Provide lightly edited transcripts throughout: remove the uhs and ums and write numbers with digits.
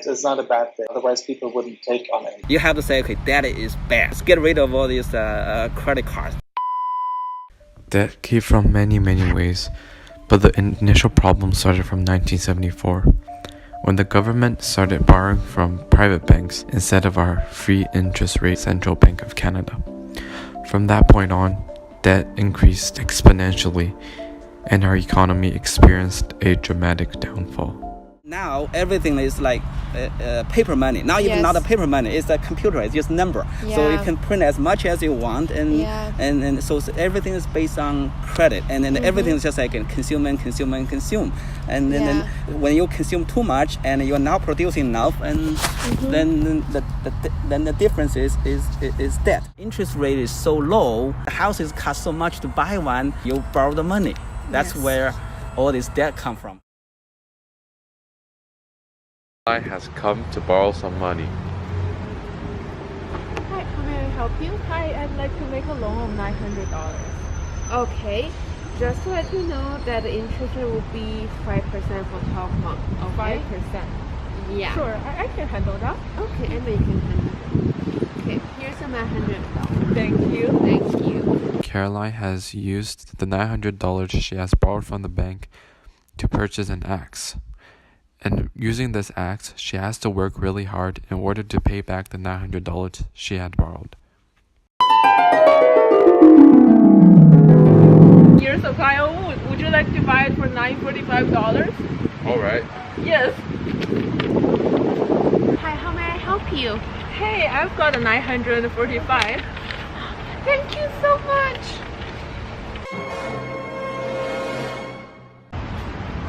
debt is not a bad thing. Otherwise, people wouldn't take on it. You have to say, okay, debt is bad. Let's get rid of all these credit cards. Debt came from many ways, but the initial problem started from 1974, when the government started borrowing from private banks instead of our free interest rate Central Bank of Canada. From that point on, debt increased exponentially, and our economy experienced a dramatic downfall. Now everything is like paper money. Now even not a paper money, it's a computer, it's just number. So you can print as much as you want, and so everything is based on credit, and then everything is just like consume. And then when you consume too much and you're not producing enough, and then the difference is debt. Interest rate is so low, the houses cost so much to buy one, you borrow the money. That's where all this debt come from. I has come to borrow some money. Hi, how may I help you? Hi, I'd like to make a loan of $900. Okay, just to let you know that the interest rate will be 5% for 12 months. Okay? 5%? Yeah. Sure, I can handle that. Okay, and then you can handle. Okay, here's your $900. Thank you. Thank you. Caroline has used the $900 she has borrowed from the bank to purchase an axe. And using this axe, she has to work really hard in order to pay back the $900 she had borrowed. Year supply of wood. Would you like to buy it for $945? Alright. Yes. Hi, how may I help you? Hey, I've got a $945. Thank you so much.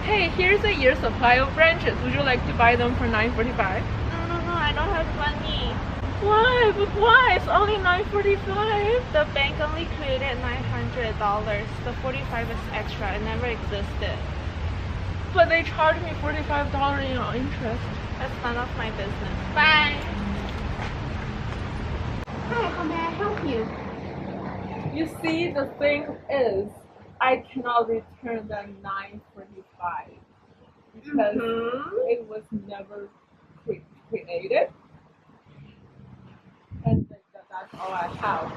Hey, here's a year's supply of branches. Would you like to buy them for $945? No, I don't have money. Why? But why? It's only $945. The bank only created $900. The $45 is extra. It never existed. But they charged me $45 in interest. That's none of my business. Bye. Hi, how may I help you? You see, the thing is, I cannot return the $945 because it was never created, and that's all I have.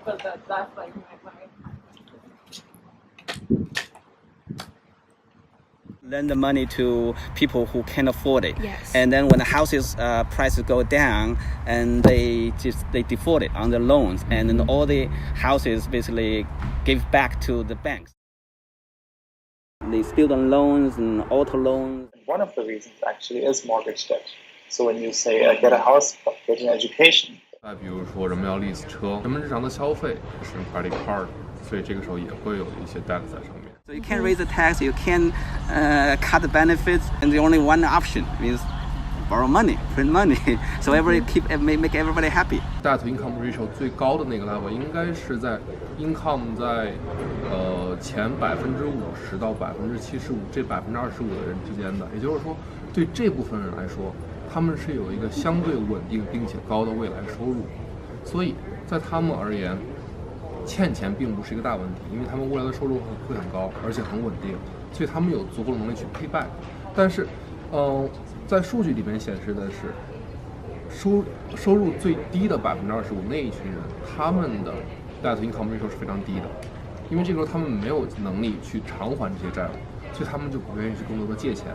But that's like my Lend the money to people who can't afford it. Yes. And then when the houses prices go down, and they default it on the loans, and then all the houses basically give back to the banks. The student loans and auto loans. One of the reasons actually is mortgage debt. So when you say get a house, get an education. 比如说人们要 lease 车，人们日常的消费是用 credit card，所以这个时候也会有一些 debt 在上面。 So you can't raise the tax, you can't cut the benefits, and the only one option means borrow money, print money. So make everybody happy. Debt income ratio 最高的那个 level 应该是在 income 在前50%到75%这25%的人之间的，也就是说，对这部分人来说，他们是有一个相对稳定并且高的未来收入，所以在他们而言，欠钱并不是一个大问题，因为他们未来的收入会很高，而且很稳定，所以他们有足够的能力去 pay back。但是，在数据里面显示的是，收入最低的25%那一群人，他们的 debt income ratio 是非常低的，因为这个时候他们没有能力去偿还这些债务，所以他们就不愿意去更多的借钱。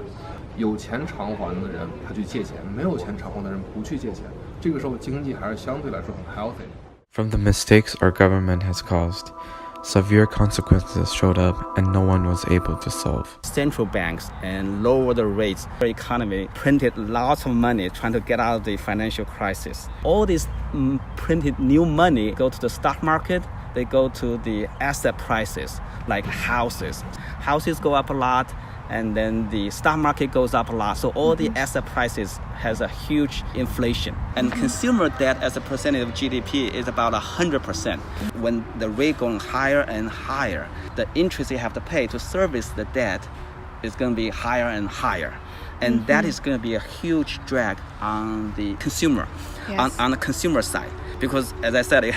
有钱偿还的人他去借钱，没有钱偿还的人不去借钱，这个时候经济还是相对来说很 healthy。 From the mistakes our government has caused, severe consequences showed up and no one was able to solve. Central banks and lower the rates. The economy printed lots of money trying to get out of the financial crisis. All this printed new money go to the stock market. They go to the asset prices like houses. Houses go up a lot, and then the stock market goes up a lot. So all the asset prices has a huge inflation. And consumer debt as a percentage of GDP is about 100%. When the rate going higher and higher, the interest you have to pay to service the debt is going to be higher and higher. And that is going to be a huge drag on the consumer, on the consumer side. Because as I said, you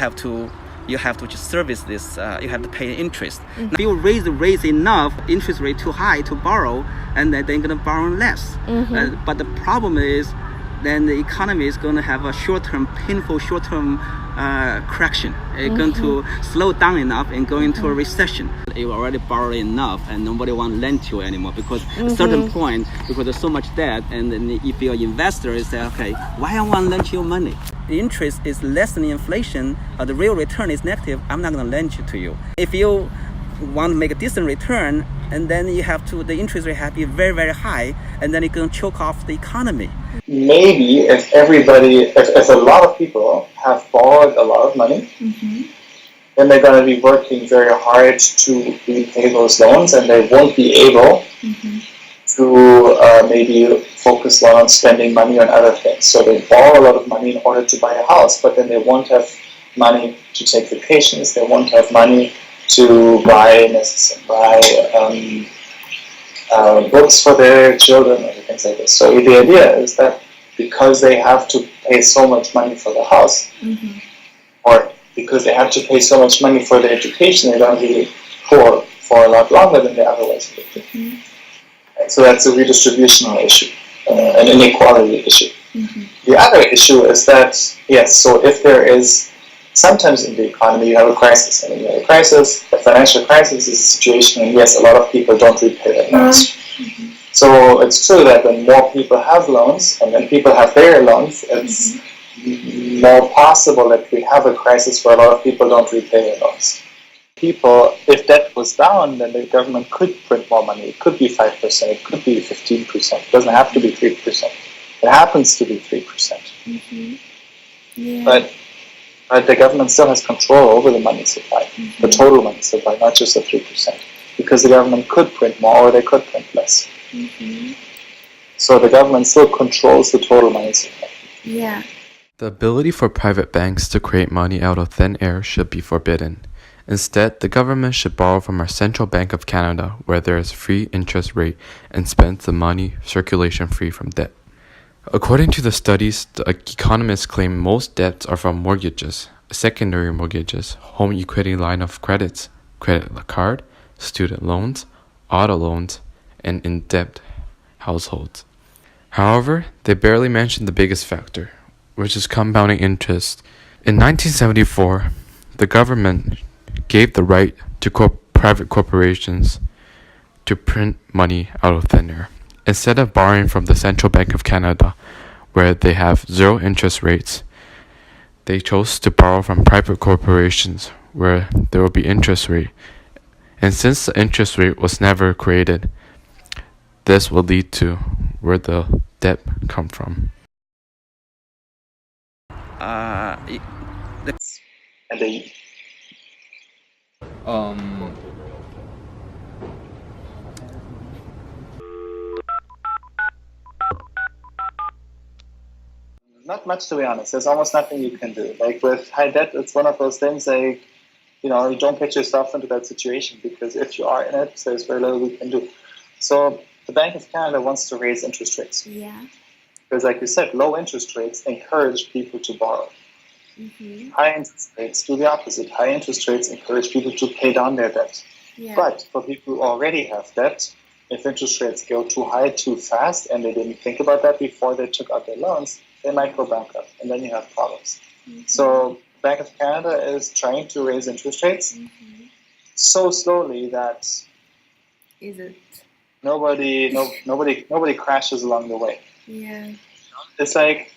have to just service this, you have to pay interest. If you raise the rates enough, interest rate too high to borrow, and then they're going to borrow less. But the problem is then the economy is going to have a short-term, painful short-term correction. It's going to slow down enough and go into a recession. You already borrowed enough and nobody want to lend to you anymore because at a certain point, because there's so much debt, and then if you're an investor, you say, okay, why I want to lend you money? The interest is less than the inflation, the real return is negative, I'm not going to lend to you. If you want to make a decent return, and then you have to, the interest rate has to be very, very high, and then it can choke off the economy. Maybe if a lot of people have borrowed a lot of money, then they're going to be working very hard to repay those loans, and they won't be able to maybe focus more on spending money on other things. So they borrow a lot of money in order to buy a house, but then they won't have money to take vacations, they won't have money to buy books for their children and things like this. So the idea is that because they have to pay so much money for the house, or because they have to pay so much money for their education, they're going to be poor for a lot longer than they otherwise would be. So that's a redistributional issue, an inequality issue. The other issue is that, yes, so if there is, sometimes in the economy you have a crisis, and when you have a crisis, a financial crisis is a situation, and yes, a lot of people don't repay their loans. So it's true that when more people have loans, and when people have their loans, it's more possible that we have a crisis where a lot of people don't repay their loans. People, if debt was down, then the government could print more money. It could be 5%, it could be 15%. It doesn't have to be 3%. It happens to be 3%. But the government still has control over the money supply, the total money supply, not just the 3%. Because the government could print more or they could print less. So the government still controls the total money supply. Yeah. The ability for private banks to create money out of thin air should be forbidden. Instead, the government should borrow from our Central Bank of Canada, where there is free interest rate, and spend the money circulation free from debt. According to the studies, the economists claim most debts are from mortgages, secondary mortgages, home equity line of credits, credit card, student loans, auto loans, and in-debt households. However, they barely mention the biggest factor, which is compounding interest. In 1974, the government gave the right to private corporations to print money out of thin air. Instead of borrowing from the Central Bank of Canada, where they have zero interest rates, they chose to borrow from private corporations, where there will be interest rate. And since the interest rate was never created, this will lead to where the debt come from. And they not much, to be honest. There's almost nothing you can do. Like with high debt, it's one of those things like, you don't put yourself into that situation, because if you are in it, there's very little we can do. So the Bank of Canada wants to raise interest rates. Yeah. Because like you said, low interest rates encourage people to borrow. High interest rates do the opposite. High interest rates encourage people to pay down their debt. Yeah. But for people who already have debt, if interest rates go too high too fast and they didn't think about that before they took out their loans, they might go bankrupt, and then you have problems. So Bank of Canada is trying to raise interest rates so slowly that nobody crashes along the way. Yeah. It's like,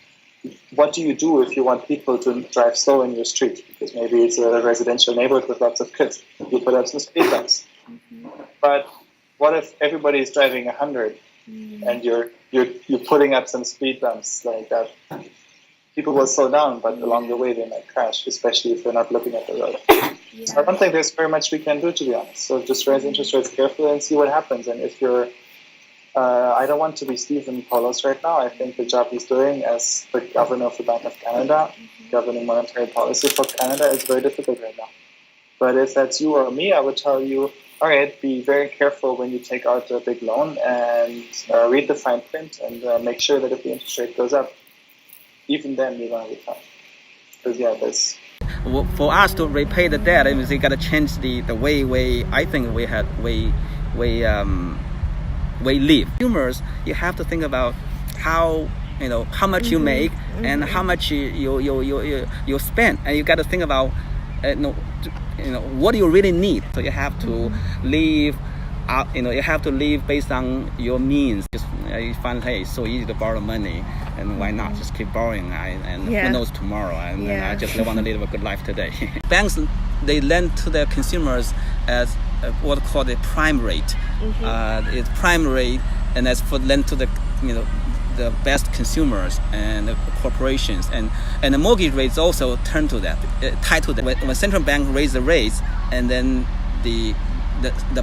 what do you do if you want people to drive slow in your street? Because maybe it's a residential neighborhood with lots of kids. You put up some speed bumps. But what if everybody is driving 100 and you're putting up some speed bumps like that? People will slow down, but along the way they might crash, especially if they're not looking at the road. So I don't think there's very much we can do, to be honest. So just raise interest rates carefully and see what happens. And if you're I don't want to be Stephen Paulos right now. I think the job he's doing as the governor of the Bank of Canada, governing monetary policy for Canada, is very difficult right now. But if that's you or me, I would tell you, all right, be very careful when you take out a big loan, and read the fine print, and make sure that if the interest rate goes up, even then you're going to be fine. Because for us to repay the debt, it means we got to change the way I think we live. Consumers, you have to think about how how much you make and how much you spend, and you got to think about what you really need. So you have to live out, you have to live based on your means. Just you find, hey, it's so easy to borrow money, and why not just keep borrowing? Who knows tomorrow? And I just want to live a good life today. Banks, they lend to their consumers as what's called a prime rate. It's prime rate, and that's for lend to the the best consumers and the corporations, and the mortgage rates also turn to that, tied to that. When central bank raise the rates, and then the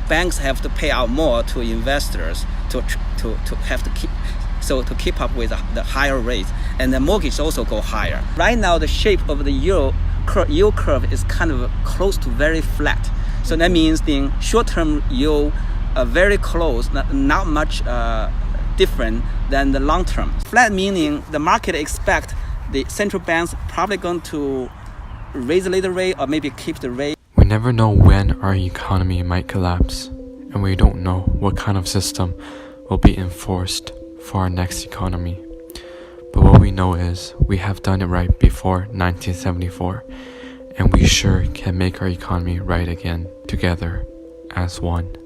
banks have to pay out more to investors to keep up with the higher rates, and the mortgage also go higher. Right now, the shape of the yield curve is kind of close to very flat. So that means the short-term yield are very close, not much different than the long-term. Flat meaning the market expect the central banks probably going to raise the later rate or maybe keep the rate. We never know when our economy might collapse, and we don't know what kind of system will be enforced for our next economy. But what we know is we have done it right before 1974, and we sure can make our economy right again together as one.